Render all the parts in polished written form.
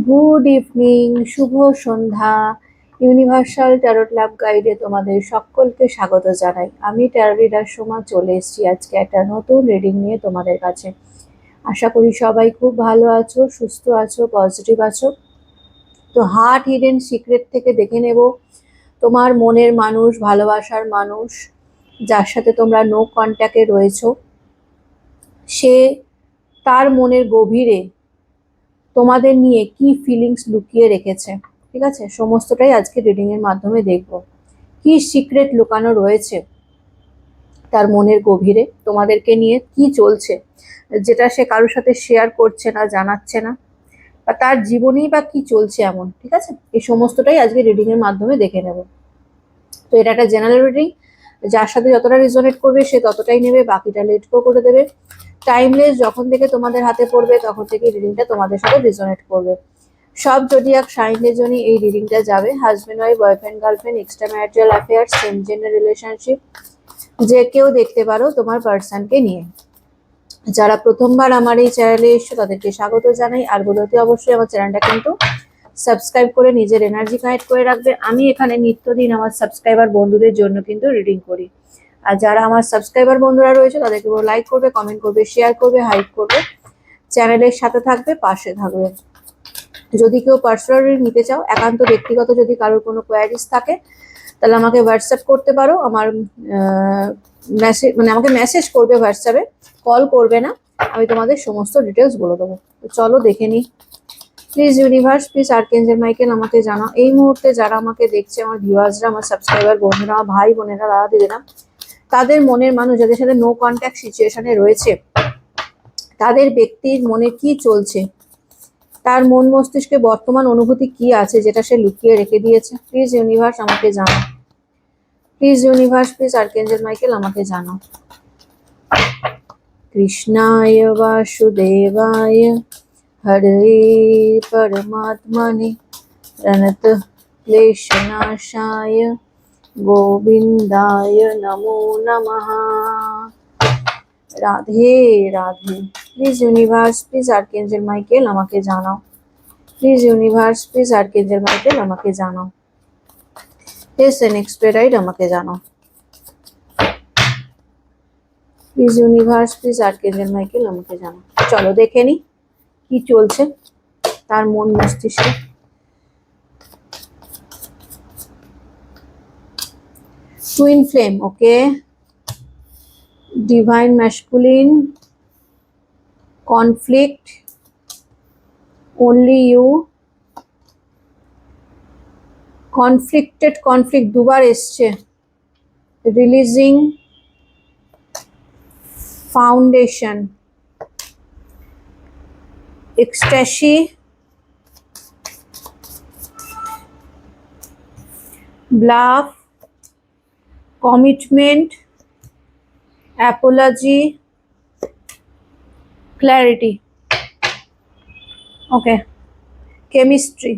Good evening, শুভ সন্ধ্যা। Universal tarot lab গাইডে তোমাদের সকলকে স্বাগত জানাই। আমি ট্যারো রিডার সোমা চলে এসেছি আজকে একটা নতুন রিডিং নিয়ে তোমাদের কাছে। আশা করি সবাই খুব ভালো আছো, সুস্থ আছো, পজিটিভ আছো। তো হার্ট হিডেন সিক্রেট থেকে দেখে নেব তোমার মনের মানুষ, ভালোবাসার মানুষ, যার সাথে তোমরা নো কন্ট্যাক্টে রয়েছো, সে তার মনের গভীরে তোমাদের নিয়ে কি ফিলিংস লুকিয়ে রেখেছে। ঠিক আছে, সমস্তটাই আজকে রিডিং এর মাধ্যমে দেখব। কি সিক্রেট লুকানো রয়েছে তার মনের গভীরে, তোমাদেরকে নিয়ে কি চলছে যেটা সে কারোর সাথে শেয়ার করছে না, জানাচ্ছে না, বা তার জীবনেই বা কি চলছে এমন। ঠিক আছে, এই সমস্তটাই আজকে রিডিং এর মাধ্যমে দেখে নেব। তো এটা একটা জেনারেল রিডিং, যার সাথে যতটা রিজোনেট করবে সে ততটাই নেবে, বাকিটা লেট গো করে দেবে। টাইমলেস যখন থেকে তোমাদের হাতে পড়বে তখন থেকে রিডিংটা তোমাদের সাথে রিজোনেট করবে। সব জোডিয়াক সাইনের জন্য এই রিডিংটা যাবে। Husband wife, boyfriend girlfriend, extra marital affair, same gender relationship, যে কেউ দেখতে পারো তোমার পার্সনকে নিয়ে। যারা প্রথমবার আমার এই চ্যানেলে এসছো তাদেরকে স্বাগত জানাই। আর বলতে অবশ্যই আমার চ্যানেলটা কিন্তু সাবস্ক্রাইব করে নিজের এনার্জি কানেক্ট করে রাখবে। আমি এখানে নিত্যদিন আমার সাবস্ক্রাইবার বন্ধুদের জন্য কিন্তু রিডিং করি। আর যারা আমার সাবস্ক্রাইবার বন্ধুরা রয়েছে তাদেরকে লাইক করবে, কমেন্ট করবে, শেয়ার করবে, হাইপ করবে, চ্যানেলের সাথে থাকবে, পাশে থাকবে। যদি কেউ পার্সোনালি নিতে চাও, একান্ত ব্যক্তিগত যদি কারোর কোনো কোয়ারিজ থাকে, তাহলে আমাকে হোয়াটসঅ্যাপ করতে পারো। আমার মেসেজ আমাকে মেসেজ করবে হোয়াটসঅ্যাপে, কল করবে না। আমি তোমাদের সমস্ত ডিটেলস বলে দেবো। তো চলো দেখে নিই। Please universe, please archangel Michael আমাকে জানাও এই মুহূর্তে যারা আমাকে দেখছে, আমার ভিউয়ার্সরা, আমার সাবস্ক্রাইবার বন্ধুরা, আমার ভাই বোনেরা, দাদা দিদিরা, তাদের মনের মানুষ যাদের সাথে নো কন্ট্যাক্ট সিচুয়েশনে রয়েছে, তাদের ব্যক্তির মনে কি চলছে, তার মন মস্তিষ্কে বর্তমান অনুভূতি কি আছে যেটা সে লুকিয়ে রেখে দিয়েছে। প্লিজ ইউনিভার্স আমাকে জানাও। Please universe, please archangel Michael আমাকে জানাও। কৃষ্ণায় বাসুদেবায় হরে পরমাত্মনে প্রণত ক্লেশনাশায় গোবিন্দায় নমো নমঃ। Radhe Radhe. Please universe, please archangel Michael আমাকে জানাও। Please universe, please archangel Michael আমাকে জানাও। প্লিজ এক্সপেরাইড আমাকে জানাও। Please universe, please archangel Michael আমাকে জানাও। চলো দেখে নি কি চলছে তার মন মস্তিষ্কে। Twin flame, okay. Divine masculine, conflict, only you, conflicted, conflict দুবার এসছে, releasing, foundation, ecstasy, bluff, commitment, apology, clarity, okay, chemistry.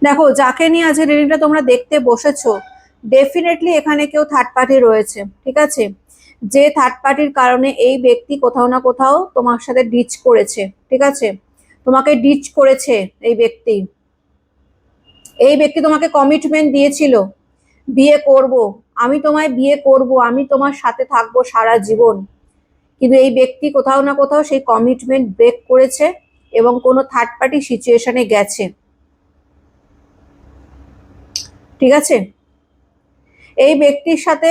দেখো, যাকে নিয়ে আজকে রিডিংটা তোমরা দেখতে বসেছো, ডেফিনেটলি এখানে কেউ থার্ড পার্টি রয়েছে। ঠিক আছে, যে থার্ড পার্টির কারণে এই ব্যক্তি কোথাও না কোথাও তোমার সাথে ডিচ করেছে। ঠিক আছে, তোমাকে ডিচ করেছে এই ব্যক্তি। এই ব্যক্তি তোমাকে কমিটমেন্ট দিয়েছিল, বিয়ে করব, আমি তোমায় বিয়ে করব, আমি তোমার সাথে থাকবো সারা জীবন। কিন্তু এই ব্যক্তি কোথাও না কোথাও সেই কমিটমেন্ট ব্রেক করেছে এবং কোনো থার্ড পার্টি সিচুয়েশনে গেছে। ঠিক আছে, এই ব্যক্তির সাথে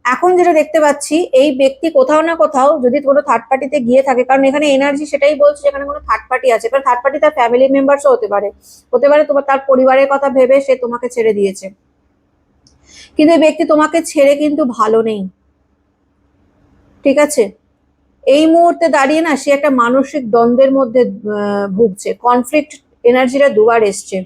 এখন যেটা দেখতে পাচ্ছি, এই ব্যক্তি কোথাও না কোথাও যদি কোনো থার্ড পার্টিতে গিয়ে থাকে, কারণ এখানে এনার্জি সেটাই বলছে যেখানে কোনো থার্ড পার্টি আছে। কারণ থার্ড পার্টি তার ফ্যামিলি মেম্বার্সও হতে পারে, তোমার তার পরিবারের কথা ভেবে সে তোমাকে ছেড়ে দিয়েছে। কিন্তু এই ব্যক্তি তোমাকে ছেড়ে কিন্তু ভালো নেই। ঠিক আছে, এই মুহূর্তে দাঁড়িয়ে না সে একটা মানসিক দ্বন্দ্বের মধ্যে ভুগছে। কনফ্লিক্ট এনার্জিটা দুবার এসছে।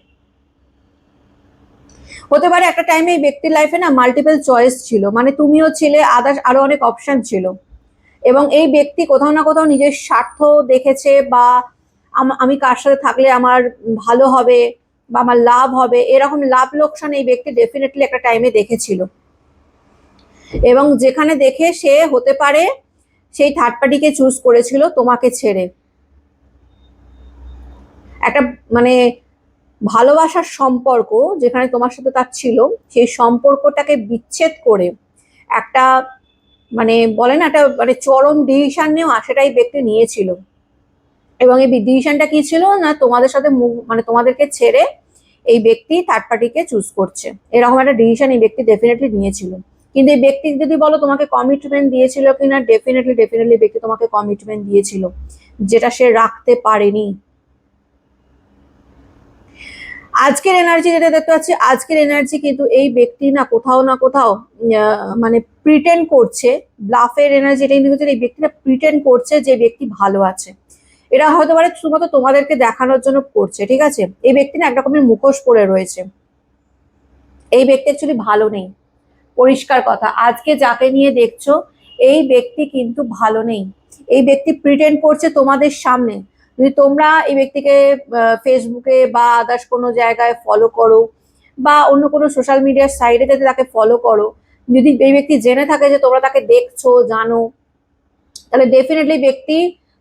হতে পারে একটা টাইমে এই ব্যক্তির লাইফে না মাল্টিপল চয়েস ছিল, মানে তুমিও ছিলে, আদার্স আরো অনেক অপশন ছিল, এবং এই ব্যক্তি কোথাও না কোথাও নিজের স্বার্থ দেখেছে, বা আমি কার সাথে থাকলে আমার ভালো হবে বা আমার লাভ হবে, এরকম লাভ লোকসান এই ব্যক্তি ডেফিনেটলি একটা টাইমে দেখেছিল। এবং যেখানে দেখে সে হতে পারে সেই থার্ড পার্টিকে চুজ করেছিল তোমাকে ছেড়ে। একটা মানে ভালোবাসার সম্পর্ক যেখানে তোমার সাথে তার ছিল, সেই সম্পর্কটাকে বিচ্ছেদ করে একটা মানে বলে না একটা মানে চরম ডিসিশন নেওয়া, সেটাই ব্যক্তি নিয়েছিল। এবং এই ডিসিশনটা কি ছিল না, তোমাদের সাথে মানে তোমাদেরকে ছেড়ে এই ব্যক্তি থার্ড পার্টিকে চুজ করছে, এরকম একটা ডিসিশন এই ব্যক্তি ডেফিনেটলি নিয়েছিল। কিন্তু এই ব্যক্তি যদি বলো তোমাকে কমিটমেন্ট দিয়েছিল কিনা, ডেফিনেটলি ডেফিনেটলি ব্যক্তি তোমাকে কমিটমেন্ট দিয়েছিল, যেটা সে রাখতে পারেনি। আজকের এনার্জি যেটা দেখতে পাচ্ছি, আজকের এনার্জি কিন্তু এই ব্যক্তি না কোথাও না কোথাও মানে প্রিটেন্ড করছে, ব্লাফের এনার্জি এটা কিন্তু এই ব্যক্তিটা প্রিটেন্ড করছে যে ব্যক্তি ভালো আছে। এরা হয়তো পারে শুধুমাত্র তোমাদেরকে দেখানোর জন্য করছে, ঠিক আছে। এই ব্যক্তি না এক রকমের মুখোশ পরে রয়েছে, এই ব্যক্তি অ্যাকচুয়ালি ভালো নেই, পরিষ্কার কথা। আজকে যাকে নিয়ে দেখছো এই ব্যক্তি কিন্তু ভালো নেই, এই ব্যক্তি প্রিটেন্ড করছে তোমাদের সামনে। যদি তোমরা এই ব্যক্তিকে ফেসবুকে বা আদার্স কোনো জায়গায় ফলো করো বা অন্য কোনো সোশ্যাল মিডিয়ার সাইডে যদি তাকে ফলো করো, যদি এই ব্যক্তি জেনে থাকে যে তোমরা তাকে দেখছো জানো, তাহলে ডেফিনেটলি ব্যক্তি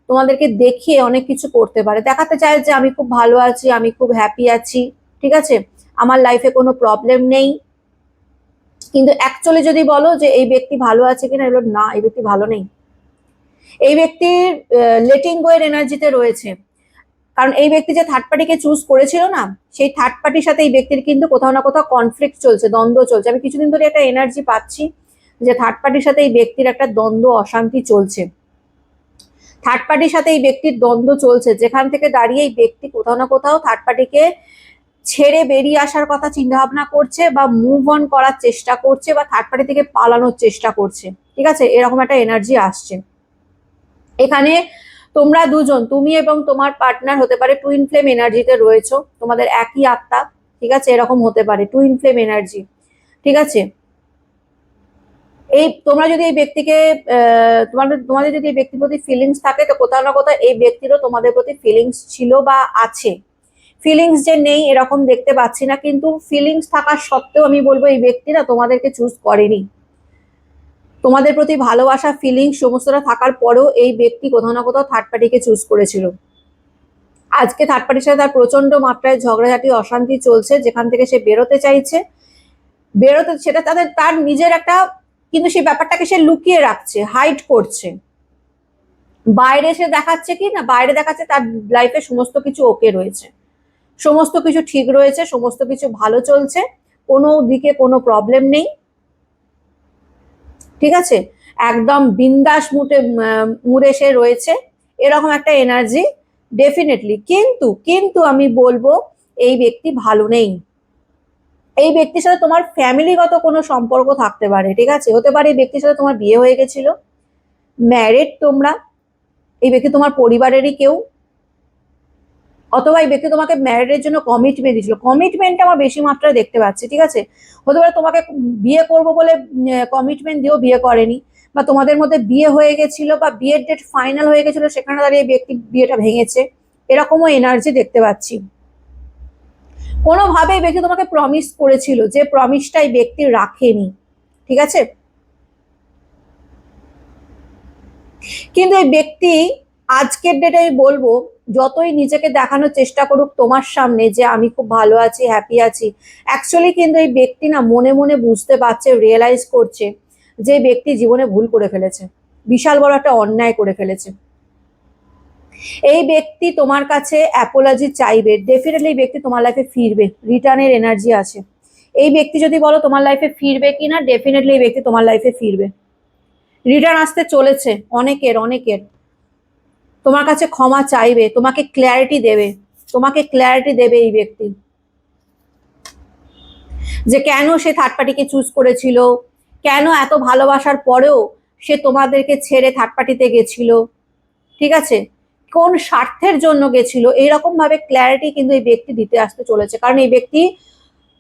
তোমাদেরকে দেখিয়ে অনেক কিছু করতে পারে, দেখাতে চায় যে আমি খুব ভালো আছি, আমি খুব হ্যাপি আছি, ঠিক আছে, আমার লাইফে কোনো প্রবলেম নেই। কিন্তু অ্যাকচুয়ালি যদি বলো যে এই ব্যক্তি ভালো আছে কিনা, এগুলো না, এই ব্যক্তি ভালো নেই। এই ব্যক্তির লেটিং গো এর এনার্জিতে রয়েছে, কারণ এই ব্যক্তি যে থার্ড পার্টিকে চুজ করেছিল না, সেই থার্ড পার্টির সাথে এই ব্যক্তির কিন্তু কোথাও না কোথাও কনফ্লিক্ট চলছে, দ্বন্দ্ব চলছে। আমি কিছুদিন ধরে একটা এনার্জি পাচ্ছি যে থার্ড পার্টির সাথে এই ব্যক্তির একটা দ্বন্দ্ব, অশান্তি চলছে, থার্ড পার্টির সাথে এই ব্যক্তির দ্বন্দ্ব চলছে, যেখান থেকে দাঁড়িয়ে এই ব্যক্তি কোথাও না কোথাও থার্ড পার্টিকে ছেড়ে বেরিয়ে আসার কথা চিন্তা ভাবনা করছে বা মুভ অন করার চেষ্টা করছে বা থার্ড পার্টি থেকে পালানোর চেষ্টা করছে, ঠিক আছে, এরকম একটা এনার্জি আসছে। এখানে তোমরা দুজন, তুমি এবং তোমার পার্টনার হতে পারে টুইন ফ্লেম এনার্জিতে রয়েছো, তোমাদের একই আত্মা, ঠিক আছে, এরকম হতে পারে টুইন ফ্লেম এনার্জি, ঠিক আছে। এই তোমরা যদি এই ব্যক্তিকে তোমাদের যদি এই ব্যক্তির প্রতি ফিলিংস থাকে, তো কোথাও না কোথাও এই ব্যক্তিরও তোমাদের প্রতি ফিলিংস ছিল বা আছে। ফিলিংস যে নেই এরকম দেখতে পাচ্ছি না, কিন্তু ফিলিংস থাকা সত্ত্বেও আমি বলবো এই ব্যক্তিরা তোমাদেরকে চুজ করেনি। তোমাদের প্রতি ভালোবাসা, ফিলিংস সমস্তটা থাকার পরেও এই ব্যক্তি কোথাও না কোথাও থার্ড পার্টিকে চুজ করেছিল। আজকে থার্ড পার্টির সাথে তার প্রচন্ড মাত্রায় ঝগড়াঝাটি, অশান্তি চলছে, যেখান থেকে সে বেরোতে চাইছে, বেরোতে সেটা তার নিজের একটা, কিন্তু সেই ব্যাপারটাকে সে লুকিয়ে রাখছে, হাইড করছে। বাইরে সে দেখাচ্ছে কি না, বাইরে দেখাচ্ছে তার লাইফে সমস্ত কিছু ওকে রয়েছে, সমস্ত কিছু ঠিক রয়েছে, সমস্ত কিছু ভালো চলছে, কোনো দিকে কোনো প্রবলেম নেই, ঠিক আছে, একদম বিন্দাস মুডে সে রয়েছে, এরকম একটা এনার্জি ডেফিনেটলি। কিন্তু কিন্তু আমি বলবো এই ব্যক্তি ভালো নেই। এই ব্যক্তির সাথে তোমার ফ্যামিলিগত কোনো সম্পর্ক থাকতে পারে, ঠিক আছে, হতে পারে এই ব্যক্তির সাথে তোমার বিয়ে হয়ে গেছিল, ম্যারিড তোমরা, এই ব্যক্তি তোমার পরিবারেরই কেউ, অথবা এই ব্যক্তি তোমাকে ম্যারিডের জন্য কমিটমেন্ট দিয়েছিল, কমিটমেন্ট আমার বেশি মাত্রায় দেখতে পাচ্ছি, ঠিক আছে। হতে পারে তোমাকে বিয়ে করবো বলে কমিটমেন্ট দিয়েও বিয়ে করেনি, বা তোমাদের মধ্যে বিয়ে হয়ে গেছিল বা বিয়ের ডেট ফাইনাল হয়ে গেছিল, সেখানে দাঁড়িয়ে ব্যক্তি বিয়েটা ভেঙেছে, এরকমও এনার্জি দেখতে পাচ্ছি। কোনোভাবে এই ব্যক্তি তোমাকে প্রমিস করেছিল, যে প্রমিসটা এই ব্যক্তি রাখেনি, ঠিক আছে। কিন্তু এই ব্যক্তি আজকের ডেটে আমি বলবো, যতই নিজেকে দেখানোর চেষ্টা করুক তোমার সামনে যে আমি খুব ভালো আছি, হ্যাপি আছি, অ্যাকচুয়ালি কিন্তু এই ব্যক্তি না মনে মনে বুঝতে পারছে, রিয়েলাইজ করছে যে ব্যক্তি জীবনে ভুল করে ফেলেছে, বিশাল বড় একটা অন্যায় করে ফেলেছে। এই ব্যক্তি তোমার কাছে অ্যাপোলজি চাইবে, ডেফিনেটলি এই ব্যক্তি তোমার লাইফে ফিরবে, রিটার্নের এনার্জি আছে। এই ব্যক্তি যদি বলো তোমার লাইফে ফিরবে কিনা, ডেফিনেটলি এই ব্যক্তি তোমার লাইফে ফিরবে, রিটার্ন আসতে চলেছে অনেকের অনেকের, তোমার কাছে ক্ষমা চাইবে, তোমাকে ক্ল্যারিটি দেবে, তোমাকে ক্ল্যারিটি দেবে এই ব্যক্তি, যে কেন সে থার্ড পার্টিকে চুজ করেছিল, কেন এত ভালোবাসার পরেও সে তোমাদেরকে ছেড়ে থার্ড পার্টিতে গেছিল, ঠিক আছে, কোন স্বার্থের জন্য গেছিল, এইরকম ভাবে ক্ল্যারিটি কিন্তু এই ব্যক্তি দিতে আসতে চলেছে। কারণ এই ব্যক্তি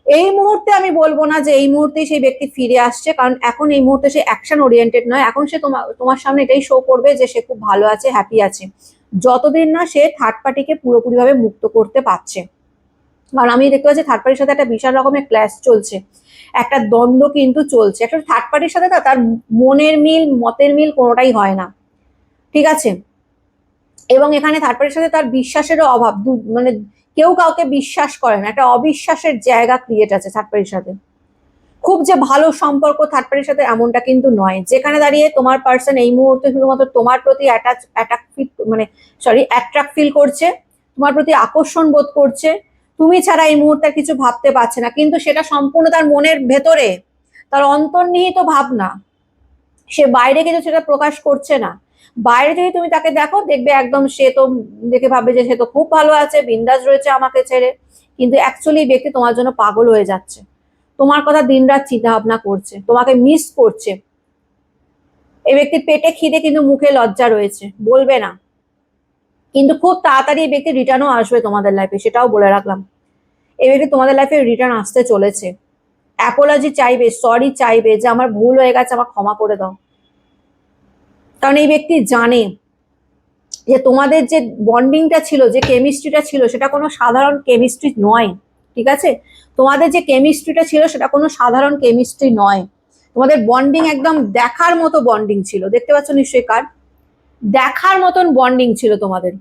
এই মুহূর্তে, আমি বলবো না যে এই মুহূর্তে সেই ব্যক্তি ফিরে আসছে, কারণ এখন এই মুহূর্তে সে অ্যাকশন ওরিয়েন্টেড নয়, এখন সে তোমার সামনে এটাই শো করবে যে সে খুব ভালো আছে, হ্যাপি আছে, যতদিন না সে থার্ড পার্টিকে পুরোপুরিভাবে মুক্ত করতে পারছে। কারণ আমি দেখতে পাচ্ছি থার্ড পার্টির সাথে একটা বিশাল রকমের ক্ল্যাশ চলছে, একটা দ্বন্দ্ব কিন্তু চলছে, একটা থার্ড পার্টির সাথে না তার মনের মিল, মতের মিল কোনোটাই হয় না, ঠিক আছে। এবং এখানে থার্ড পার্টির সাথে তার বিশ্বাসেরও অভাব, মানে কেউ কাউকে বিশ্বাস করে না, একটা অবিশ্বাসের জায়গা ক্রিয়েট আছে থার্ড পার্টির সাথে। খুব যে ভালো সম্পর্ক থার্ড পার্টির সাথে এমনটা কিন্তু নয়। যেখানে দাঁড়িয়ে তোমার পার্সন এই মুহূর্তে শুধুমাত্র তোমার প্রতি অ্যাট্রাক্ট ফিল করছে, তোমার প্রতি আকর্ষণ বোধ করছে, তুমি ছাড়া এই মুহূর্তে কিছু ভাবতে পারছে না, কিন্তু সেটা সম্পূর্ণ তার মনের ভেতরে, তার অন্তর্নিহিত ভাবনা, সে বাইরে কিন্তু সেটা প্রকাশ করছে না। বাইরে যদি তুমি তাকে দেখো, দেখবে একদম সে তো দেখে ভাববে যে সে তো খুব ভালো আছে, বিন্দাস রয়েছে আমাকে ছেড়ে, কিন্তু অ্যাকচুয়ালি ব্যক্তি তোমার জন্য পাগল হয়ে যাচ্ছে, তোমার কথা দিনরাত চিন্তা ভাবনা করছে, তোমাকে মিস করছে। এই ব্যক্তির পেটে খিদে কিন্তু মুখে লজ্জা রয়েছে, বলবে না, কিন্তু খুব তাড়াতাড়ি এই ব্যক্তি রিটার্নও আসবে তোমাদের লাইফে, সেটাও বলে রাখলাম। এই ব্যক্তি তোমাদের লাইফে রিটার্ন আসতে চলেছে, অ্যাপোলজি চাইবে, সরি চাইবে যে আমার ভুল হয়ে গেছে, আমার ক্ষমা করে দাও। কারণ এই ব্যক্তি জানে যে তোমাদের যে বন্ডিংটা ছিল, যে কেমিস্ট্রিটা ছিল, সেটা কোনো সাধারণ কেমিস্ট্রি নয়। ঠিক আছে, তোমাদের যে কেমিস্ট্রিটা ছিল সেটা কোনো সাধারণ কেমিস্ট্রি নয়। তোমাদের বন্ডিং একদম দেখার মতো বন্ডিং ছিল, দেখতে পাচ্ছ নিশ্চয়ই কার্ড, দেখার মতন বন্ডিং ছিল তোমাদের।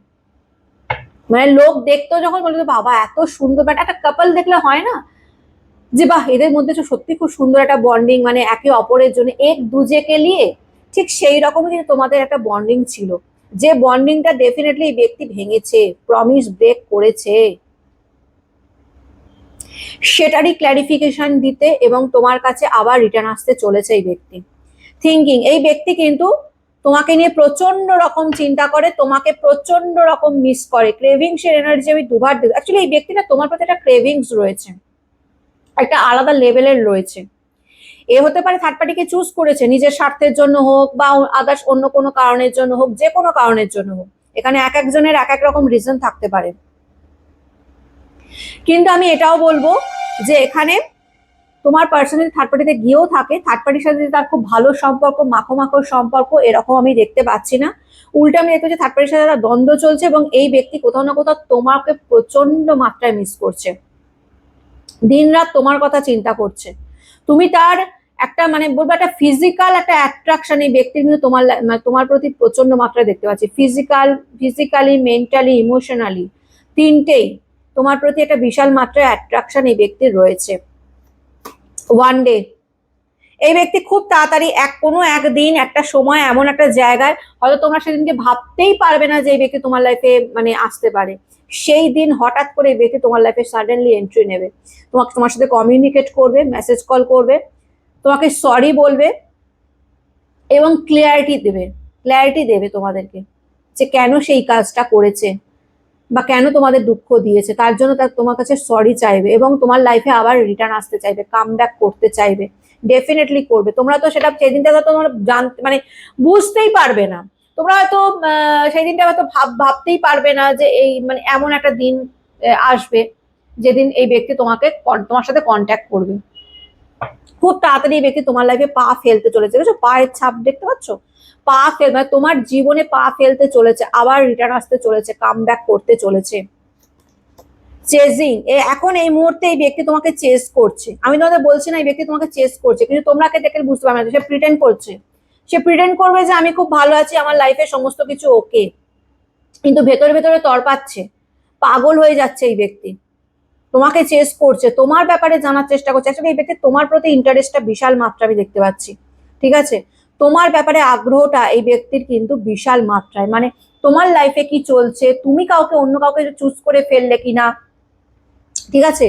মানে লোক দেখতো যখন বলতো বাবা এত সুন্দর, বাট একটা কাপল দেখলে হয় না যে বাহ এদের মধ্যে তো সত্যি খুব সুন্দর একটা বন্ডিং, মানে একে অপরের জন্য এক দুজেকে নিয়ে, ঠিক সেই রকমই কিন্তু তোমাদের একটা বন্ডিং ছিল, যে বন্ডিংটা ডেফিনেটলি এই ব্যক্তি ভেঙেছে, প্রমিস ব্রেক করেছে, সেটারই ক্ল্যারিফিকেশন দিতে এবং তোমার কাছে আবার রিটার্ন আসতে চলেছে এই ব্যক্তি। থিঙ্কিং, এই ব্যক্তি কিন্তু তোমাকে নিয়ে প্রচন্ড রকম চিন্তা করে, তোমাকে প্রচন্ড রকম মিস করে, ক্রেভিংস এর এনার্জি আমি দুবার দিই। অ্যাকচুয়ালি এই ব্যক্তি না তোমার প্রতি একটা ক্রেভিংস রয়েছে, একটা আলাদা লেভেলের রয়েছে। এ হতে পারে থার্ড পার্টিকে চুজ করেছে নিজের স্বার্থের জন্য হোক, বা আদার্স অন্য কোনো কারণের জন্য হোক, যে কোনো কারণের জন্য হোক, এখানে এক একজনের এক এক রকম রিজন থাকতে পারে। কিন্তু আমি এটাও বলবো যে এখানে তোমার পার্সোনালি থার্ড পার্টিতে গিয়েও থাকে, থার্ড পার্টির সাথে তার খুব ভালো সম্পর্ক, মাখো মাখো সম্পর্ক, এরকম আমি দেখতে পাচ্ছি না। উল্টা আমি দেখতে পাচ্ছি থার্ড পার্টির সাথে তার দ্বন্দ্ব চলছে, এবং এই ব্যক্তি কোথাও না কোথাও তোমাকে প্রচন্ড মাত্রায় মিস করছে, দিন রাত তোমার কথা চিন্তা করছে। তুমি তার একটা মানে বলবো একটা ফিজিক্যাল একটা অ্যাট্রাকশন এই ব্যক্তির কিন্তু তোমার প্রতি প্রচন্ড মাত্রায় দেখতে পাচ্ছি, ফিজিক্যালি, মেন্টালি, ইমোশনালি, তিনটেই তোমার প্রতি একটা বিশাল মাত্রায় অ্যাট্রাকশন এই ব্যক্তির রয়েছে। ওয়ান ডে এই ব্যক্তি খুব তাড়াতাড়ি কোনো একদিন একটা সময় এমন একটা জায়গায়, হয়তো তোমরা সেদিনকে ভাবতেই পারবে না যে এই ব্যক্তি তোমার লাইফে মানে আসতে পারে, সেই দিন হঠাৎ করে এই ব্যক্তি তোমার লাইফে সাডেনলি এন্ট্রি নেবে, তোমার সাথে কমিউনিকেট করবে, মেসেজ কল করবে, তোমাকে সরি বলবে এবং ক্লিয়ারিটি দেবে তোমাদেরকে যে কেন সেই কাজটা করেছে বা কেন তোমাদের দুঃখ দিয়েছে, তার জন্য তার তোমার কাছে সরি চাইবে এবং তোমার লাইফে আবার রিটার্ন আসতে চাইবে, কাম ব্যাক করতে চাইবে, ডেফিনেটলি করবে। তোমরা তো সেটা সেই দিনটা তো তোমরা মানে বুঝতেই পারবে না, তোমরা হয়তো সেই দিনটা হয়তো ভাবতেই পারবে না যে এই মানে এমন একটা দিন আসবে যেদিন এই ব্যক্তি তোমার সাথে কন্ট্যাক্ট করবে। খুব তাড়াতাড়ি এই ব্যক্তি তোমার লাইফে পা ফেলতে চলেছে, বুঝছো, পায়ের ছাপ দেখতে পাচ্ছ, পা মানে তোমার জীবনে পা ফেলতে চলেছে, আবার রিটার্ন আসতে চলেছে, কাম ব্যাক করতে চলেছে। চেজিং, এখন এই মুহূর্তে এই ব্যক্তি তোমাকে চেস করছে, আমি তোমাদের বলছি না এই ব্যক্তি তোমাকে চেস করছে, কিন্তু তোমরাকে দেখে বুঝতে পারবে না, সে প্রিটেন্ড করছে, সে প্রিটেন্ড করবে যে আমি খুব ভালো আছি, আমার লাইফে সমস্ত কিছু ওকে, কিন্তু ভেতরে ভেতরে তড়পাচ্ছে, পাগল হয়ে যাচ্ছে এই ব্যক্তি, তোমাকে চেস করছে, তোমার ব্যাপারে জানার চেষ্টা করছে। আসলে এই ব্যক্তি তোমার প্রতি ইন্টারেস্টটা বিশাল মাত্রা আমি দেখতে পাচ্ছি, ঠিক আছে, তোমার ব্যাপারে আগ্রহটা এই ব্যক্তির কিন্তু বিশাল মাত্রায়, মানে তোমার লাইফে কি চলছে, তুমি অন্য কাউকে চুজ করে ফেললে কিনা, ঠিক আছে,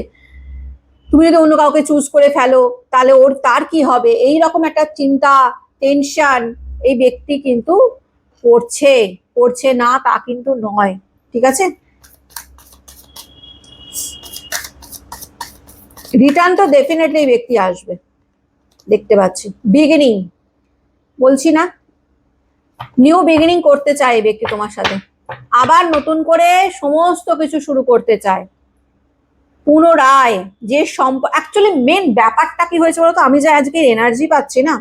তুমি যদি অন্য কাউকে চুজ করে ফেলো তাহলে তার কি হবে, এই রকম একটা চিন্তা, টেনশন এই ব্যক্তি কিন্তু করছে না তা কিন্তু নয়, ঠিক আছে। রিটার্ন তো ডেফিনেটলি ব্যক্তি আসবে, দেখতে পাচ্ছি। বিগিনিং, বলছি না, নিউ বিগিনিং করতে চায় ব্যক্তি তোমার সাথে, আবার নতুন করে সমস্ত কিছু শুরু করতে চায় পুনরায়। যে অ্যাকচুয়ালি মেন ব্যাপারটা কি হয়েছে বলতো, আমি যে আজকে এনার্জি পাচ্ছি না,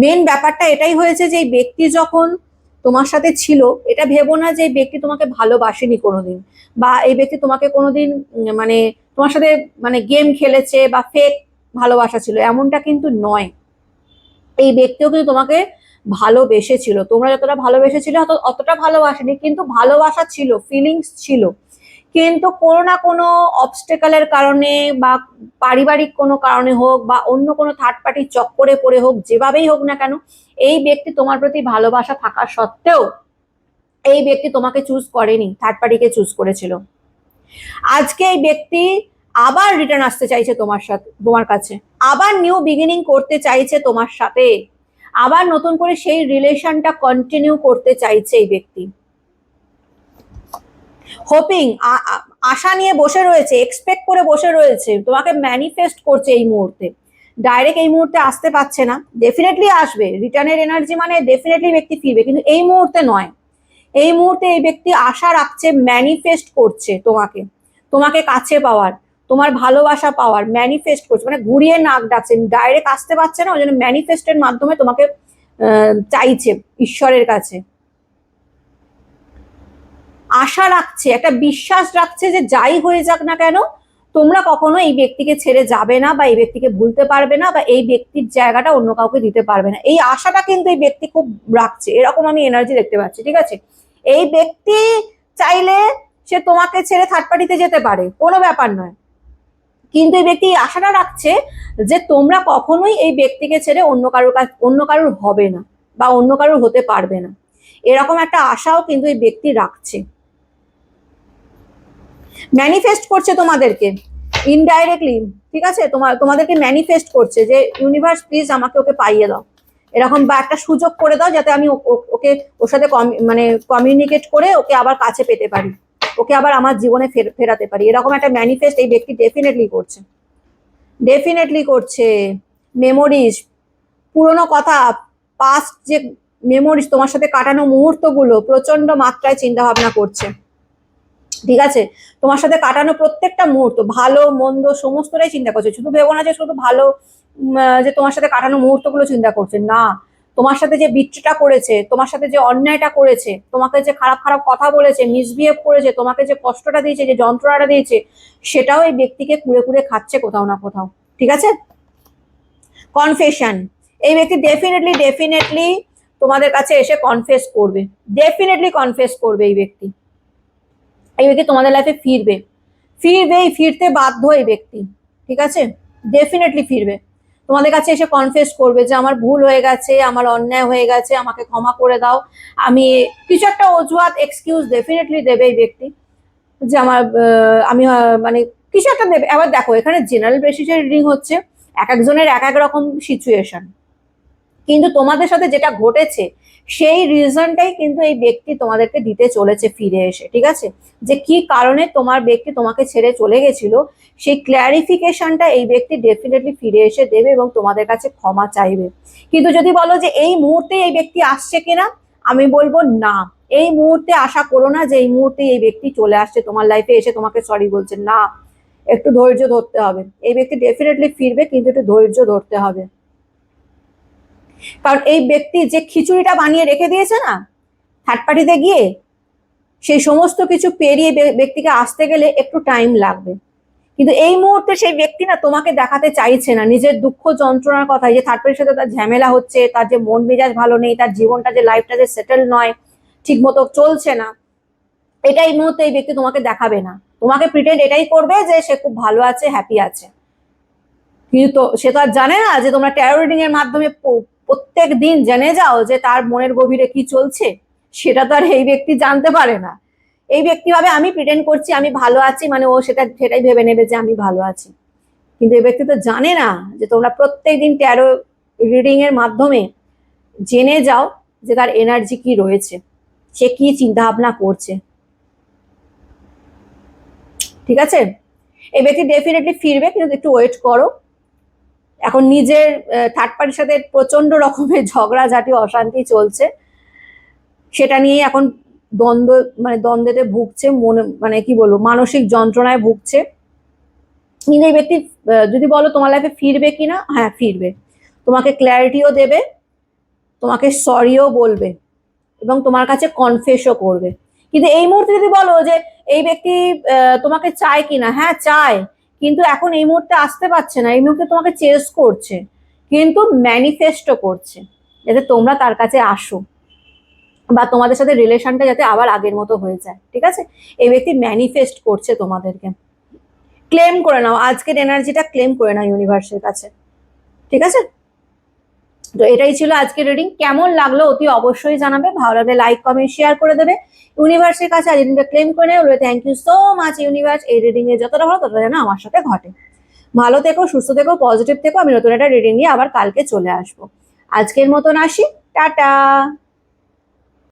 মেন ব্যাপারটা এটাই হয়েছে যে এই ব্যক্তি যখন তোমার সাথে ছিল, এটা ভেবো না যে এই ব্যক্তি তোমাকে ভালোবাসেনি কোনোদিন, বা এই ব্যক্তি তোমাকে কোনোদিন মানে তোমার সাথে মানে গেম খেলেছে বা ফেক ভালোবাসা ছিল, এমনটা কিন্তু নয়। এই ব্যক্তিও কিন্তু তোমাকে ভালোবেসেছিল, তোমরা যতটা ভালোবেসেছিল অতটা ভালোবাসেনি, কিন্তু ভালোবাসা ছিল, ফিলিংস ছিল। কিন্তু কোনো না কোনো অবস্টেকালের কারণে বা পারিবারিক কোনো কারণে হোক বা অন্য কোনো থার্ড পার্টির চক্করে পড়ে হোক, যেভাবেই হোক না কেন, এই ব্যক্তি তোমার প্রতি ভালোবাসা থাকা সত্ত্বেও এই ব্যক্তি তোমাকে চুজ করেনি, থার্ড পার্টিকে চুজ করেছিল। আজকে এই ব্যক্তি আবার রিটার্ন আসতে চাইছে তোমার সাথে, তোমার কাছে আবার নিউ বিগিনিং করতে চাইছে তোমার সাথে, আবার নতুন করে সেই রিলেশনটা কন্টিনিউ করতে চাইছে এই ব্যক্তি। হোপিং, আশা নিয়ে বসে রয়েছে, এক্সপেক্ট করে বসে রয়েছে, তোমাকে ম্যানিফেস্ট করছে এই মুহূর্তে। ডাইরেক্ট এই মুহূর্তে আসতে পারছে না, ডেফিনেটলি আসবে, রিটার্নের এনার্জি মানে ডেফিনেটলি ব্যক্তি ফিরবে, কিন্তু এই মুহূর্তে নয়। এই মুহূর্তে এই ব্যক্তি আশা রাখছে, ম্যানিফেস্ট করছে তোমাকে, তোমাকে কাছে পাওয়ার, তোমার ভালোবাসা পাওয়ার ম্যানিফেস্ট করছে, মানে ঘুরিয়ে নাক ডাকছে, ডাইরেক্ট আসতে পারছে না, ওই জন্য ম্যানিফেস্টের মাধ্যমে তোমাকে চাইছে ঈশ্বরের কাছে। আশা রাখছে, একটা বিশ্বাস রাখছে যে যাই হয়ে যাক না কেন তোমরা কখনো এই ব্যক্তিকে ছেড়ে যাবে না, বা এই ব্যক্তিকে ভুলতে পারবে না, বা এই ব্যক্তির জায়গাটা অন্য কাউকে দিতে পারবে না, এই আশাটা কিন্তু এই ব্যক্তি খুব রাখছে, এরকম আমি এনার্জি দেখতে পাচ্ছি। ঠিক আছে, এই ব্যক্তি চাইলে সে তোমাকে ছেড়ে থার্ড পার্টিতে যেতে পারে, কোনো ব্যাপার নয়, কিন্তু এই ব্যক্তি আশাটা রাখছে যে তোমরা কখনোই এই ব্যক্তিকে ছেড়ে অন্য কারোর হবে না, বা অন্য কারোর হতে পারবে না, এরকম একটা আশাও কিন্তু এই ব্যক্তি রাখছে। ম্যানিফেস্ট করছে তোমাদেরকে ইনডাইরেক্টলি। ঠিক আছে, তোমাদেরকে ম্যানিফেস্ট করছে যে ইউনিভার্স প্লিজ আমাকে ওকে পাইয়ে দাও, এরকম, বা একটা সুযোগ করে দাও যাতে আমি ওকে ওর সাথে মানে কমিউনিকেট করে ওকে আবার কাছে পেতে পারি, ওকে আবার আমার জীবনে ফেরাতে পারি, এরকম একটা ম্যানিফেস্ট এই ব্যক্তি ডেফিনেটলি করছে, ডেফিনেটলি করছে। মেমোরিজ, পুরোনো কথা, পাস্ট যে মেমোরিজ, তোমার সাথে কাটানো মুহূর্তগুলো প্রচন্ড মাত্রায় চিন্তা ভাবনা করছে। ঠিক আছে, তোমার সাথে কাটানো প্রত্যেকটা মুহূর্ত, ভালো মন্দ সমস্তটাই চিন্তা করছে, শুধু ভেবো না যে শুধু ভালো, যে তোমার সাথে কাটানো মুহূর্তগুলো চিন্তা করছে না, তোমার সাথে যে বিট্রিটা করেছে, তোমার সাথে যে অন্যায়টা করেছে, তোমাকে যে খারাপ খারাপ কথা বলেছে, মিসবিহেভ করেছে, তোমাকে যে কষ্টটা দিয়েছে, যে যন্ত্রণাটা দিয়েছে, সেটাও এই ব্যক্তিকে কুড়ে কুড়ে খাচ্ছে কোথাও না কোথাও। ঠিক আছে, কনফেশন, এই ব্যক্তি ডেফিনেটলি ডেফিনেটলি তোমাদের কাছে এসে কনফেস করবে, ডেফিনেটলি কনফেস করবে এই ব্যক্তি, এই ব্যক্তি তোমাদের লাইফে ফিরবে, ফিরবেই, ফিরতে বাধ্য এই ব্যক্তি। ঠিক আছে, ডেফিনেটলি ফিরবে, তোমাদের কাছে এসে কনফেস করবে যে আমার ভুল হয়ে গেছে, আমার অন্যায় হয়ে গেছে, আমাকে ক্ষমা করে দাও, আমি কিছু একটা অজুহাত এক্সকিউজ ডেফিনেটলি দেবে এই ব্যক্তি, যে আমার আমি মানে কিছু একটা দেবে। আবার দেখো, এখানে জেনারেল বেসিসে রিডিং হচ্ছে, এক একজনের এক এক রকম সিচুয়েশন, কিন্তু তোমাদের সাথে যেটা ঘটেছে সেই রিজনটাই কিন্তু এই ব্যক্তি তোমাদেরকে দিতে চলেছে ফিরে এসে। ঠিক আছে, যে কি কারণে তোমার ব্যক্তি তোমাকে ছেড়ে চলে গেছিল, সেই ক্ল্যারিফিকেশনটা এই ব্যক্তি ডেফিনেটলি ফিরে এসে দেবে এবং তোমাদের কাছে ক্ষমা চাইবে। কিন্তু যদি বলো যে এই মুহূর্তে এই ব্যক্তি আসছে কিনা, আমি বলবো না, এই মুহূর্তে আশা করো না যে এই মুহূর্তে এই ব্যক্তি চলে আসছে তোমার লাইফে এসে তোমাকে সরি বলছে, না, একটু ধৈর্য ধরতে হবে, এই ব্যক্তি ডেফিনেটলি ফিরবে, কিন্তু একটু ধৈর্য ধরতে হবে। কারণ এই ব্যক্তি যে খিচুড়িটা বানিয়ে রেখে দিয়েছে না থার্ড পার্টিতে গিয়ে, সেই সমস্ত কিছু পেরিয়ে ব্যক্তিকে আসতে গেলে একটু টাইম লাগবে, কিন্তু এই মুহূর্তে সেই ব্যক্তি না তোমাকে দেখাতে চাইছে না নিজের দুঃখ যন্ত্রণার কথা, যে থার্ড পার্টির সাথে তার ঝামেলা হচ্ছে, তার যে মন মেজাজ ভালো নেই, তার জীবনটা যে লাইফটা যে সেটেল নয়, ঠিক মতো চলছে না, এটা এই মুহূর্তে এই ব্যক্তি তোমাকে দেখাবে না, তোমাকে প্রিটেন্ড এটাই করবে যে সে খুব ভালো আছে, হ্যাপি আছে, কিন্তু সে তো আর জানে না যে তোমরা ট্যারো রিডিং এর মাধ্যমে প্রত্যেক দিন জেনে যাও যে তার মনের গভীরে কি চলছে, সেটা তো আর এই ব্যক্তি জানতে পারে না। এই ব্যক্তি ভাবে আমি প্রিটেন্ড করছি, আমি ভালো আছি, মানে ও সেটাই ভেবে নেবে যে আমি ভালো আছি, কিন্তু এই ব্যক্তি তো জানে না যে তোমরা প্রত্যেকদিন ট্যারো রিডিং এর মাধ্যমে জেনে যাও যে তার এনার্জি কি রয়েছে, সে কি চিন্তা ভাবনা করছে। ঠিক আছে, এই ব্যক্তি ডেফিনেটলি ফিরবে, কিন্তু একটু ওয়েট করো। এখন নিজের থার্ড পার্টির সাথে প্রচন্ড রকমের ঝগড়াঝাটি অশান্তি চলছে, সেটা নিয়ে এখন দ্বন্দ্ব, মানে দ্বন্দ্বেতে ভুগছে, মনে মানে কি বলবো মানসিক যন্ত্রণায় ভুগছে। কিন্তু এই ব্যক্তি যদি বলো তোমার লাইফে ফিরবে কিনা, হ্যাঁ ফিরবে, তোমাকে ক্ল্যারিটিও দেবে, তোমাকে সরিও বলবে এবং তোমার কাছে কনফেসও করবে। কিন্তু এই মুহূর্তে যদি বলো যে এই ব্যক্তি তোমাকে চায় কিনা, হ্যাঁ চায়, কিন্তু এখন এই মুহূর্তে আসতে পারছে না, এই মুহূর্তে তোমাকে চেস করছে, কিন্তু ম্যানিফেস্টও করছে, যাতে তোমরা তার কাছে আসো, বা তোমাদের সাথে রিলেশনটা যাতে আবার আগের মতো হয়ে যায়। ঠিক আছে, এই ব্যক্তি ম্যানিফেস্ট করছে তোমাদেরকে। ক্লেম করে নাও, আজকের এনার্জিটা ক্লেম করে নাও ইউনিভার্সের কাছে। ঠিক আছে, তো এটাই ছিল আজকের রিডিং। কেমন লাগলো অতি অবশ্যই জানাবে, ভালো লাগলে লাইক কমেন্ট শেয়ার করে দেবে। ইউনিভার্সের কাছে আজ রিডিংটা ক্লেম করে নেবে, বলে thank you so much universe, এই রিডিং এ যতটা ভালো ততটা যেন আমার সাথে ঘটে। ভালো থেকো, সুস্থ থেকো, পজিটিভ থেকো। আমি নতুন একটা রিডিং নিয়ে আবার কালকে চলে আসবো। আজকের মতন আসি, টাটা।